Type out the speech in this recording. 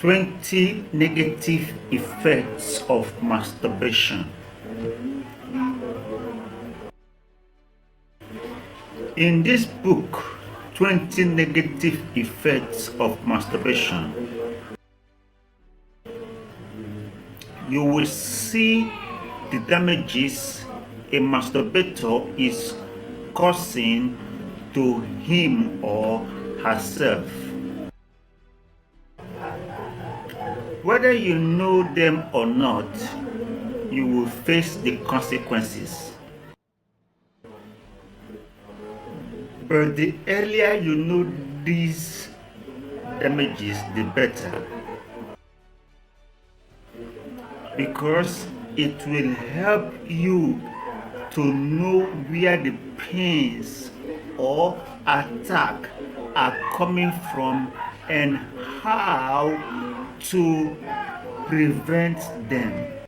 20 negative effects of masturbation. In this book, 20 negative effects of masturbation, you will see the damages a masturbator is causing to him or herself. Whether you know them or not, you will face the consequences. But the earlier you know these damages, the better, because it will help you to know where the pains or attack are coming from and how to prevent them.